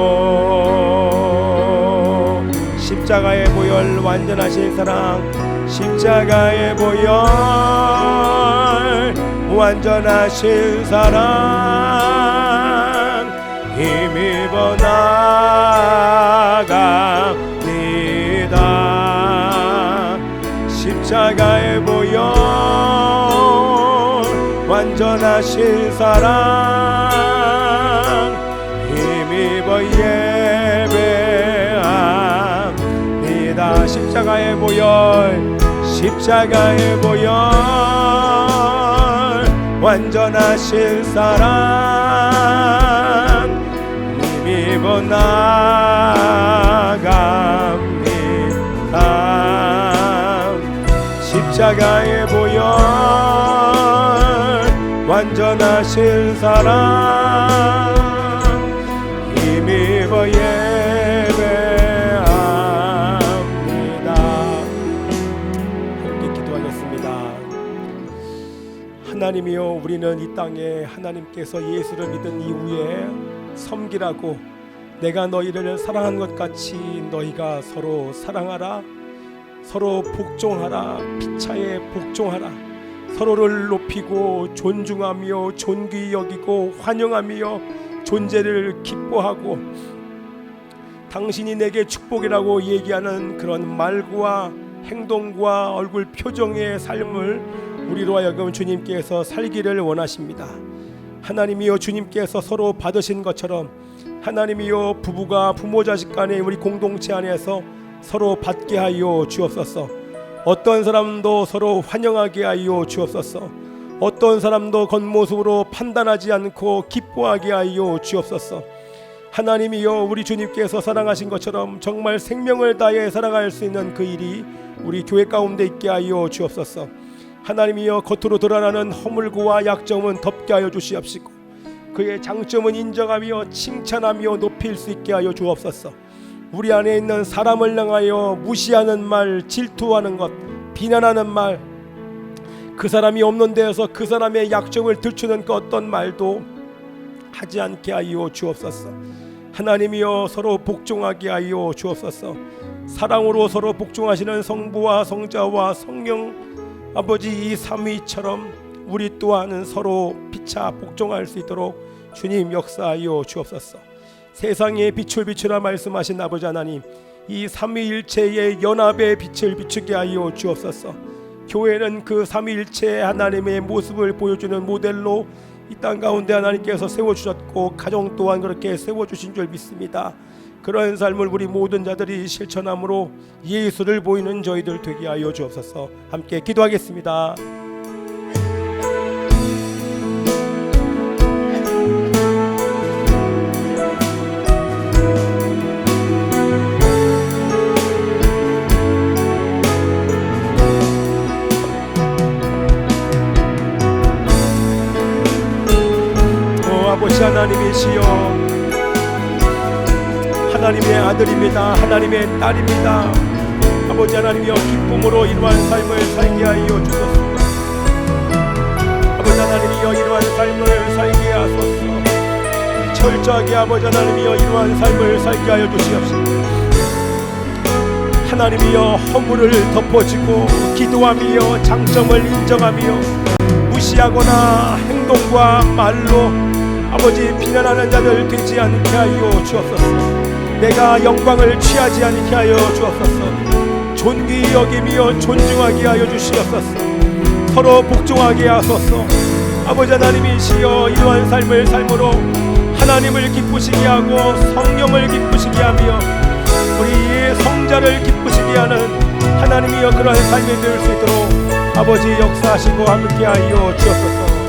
십자가의 보혈, 완전하신 사랑, 십자가의 보혈, 완전하신 사랑, 힘입어 나갑니다. 십자가의 보혈, 완전하신 사랑, 힘입어 예배합니다. 십자가의 보혈, 십자가의 보혈, 완전하신 사랑, 힘입어 나갑니다. 십자가의 보혈, 완전하신 사랑, 힘입어 예배합니다. 함께 기도하겠습니다. 하나님이여, 우리는 이 땅에 하나님께서 예수를 믿은 이후에 섬기라고, 내가 너희를 사랑한 것 같이 너희가 서로 사랑하라, 서로 복종하라, 피차에 복종하라, 서로를 높이고 존중하며 존귀히 여기고 환영하며 존재를 기뻐하고 당신이 내게 축복이라고 얘기하는 그런 말과 행동과 얼굴 표정의 삶을 우리로 하여금 주님께서 살기를 원하십니다. 하나님이여, 주님께서 서로 받으신 것처럼 하나님이여, 부부가 부모 자식 간에 우리 공동체 안에서 서로 받게 하여 주옵소서. 어떤 사람도 서로 환영하게 하여 주옵소서. 어떤 사람도 겉모습으로 판단하지 않고 기뻐하게 하여 주옵소서. 하나님이여, 우리 주님께서 사랑하신 것처럼 정말 생명을 다해 사랑할 수 있는 그 일이 우리 교회 가운데 있게 하여 주옵소서. 하나님이여, 겉으로 드러나는 허물과 약점은 덮게 하여 주시옵시고 그의 장점은 인정하며 칭찬하며 높일 수 있게 하여 주옵소서. 우리 안에 있는 사람을 향하여 무시하는 말, 질투하는 것, 비난하는 말, 그 사람이 없는 데에서 그 사람의 약점을 들추는 그 어떤 말도 하지 않게 하여 주옵소서. 하나님이여 서로 복종하게 하여 주옵소서. 사랑으로 서로 복종하시는 성부와 성자와 성령 아버지 이 삼위처럼 우리 또한 서로 피차 복종할 수 있도록 주님 역사하여 주옵소서. 세상에 빛을 비추라 말씀하신 아버지 하나님, 이 삼위일체의 연합의 빛을 비추게 하여 주옵소서. 교회는 그 삼위일체 하나님의 모습을 보여주는 모델로 이 땅 가운데 하나님께서 세워주셨고 가정 또한 그렇게 세워주신 줄 믿습니다. 그런 삶을 우리 모든 자들이 실천함으로 예수를 보이는 저희들 되게 하여 주옵소서. 함께 기도하겠습니다. 아버지 하나님이시여, 하나님의 아들입니다. 하나님의 딸입니다. 아버지 하나님이여, 기쁨으로 이러한 삶을 살게 하여 주소서. 아버지 하나님이여, 이러한 삶을 살게 하소서. 철저하게 아버지 하나님이여, 이러한 삶을 살게 하여 주시옵소서. 하나님이여, 허물을 덮어지고 기도하며 장점을 인정하며 무시하거나 행동과 말로 아버지 비난하는 자들 되지 않게 하여 주옵소서. 내가 영광을 취하지 않게 하여 주옵소서. 존귀 여기며 존중하게 하여 주시옵소서. 서로 복종하게 하소서. 아버지 하나님이시여, 이러한 삶을 삶으로 하나님을 기쁘시게 하고 성령을 기쁘시게 하며 우리 성자를 기쁘시게 하는 하나님이여, 그러한 삶이 될 수 있도록 아버지 역사하시고 함께 하여 주옵소서.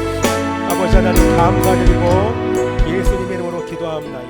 아버지 하나님 감사드리고 예수님의 이름으로 기도합니다.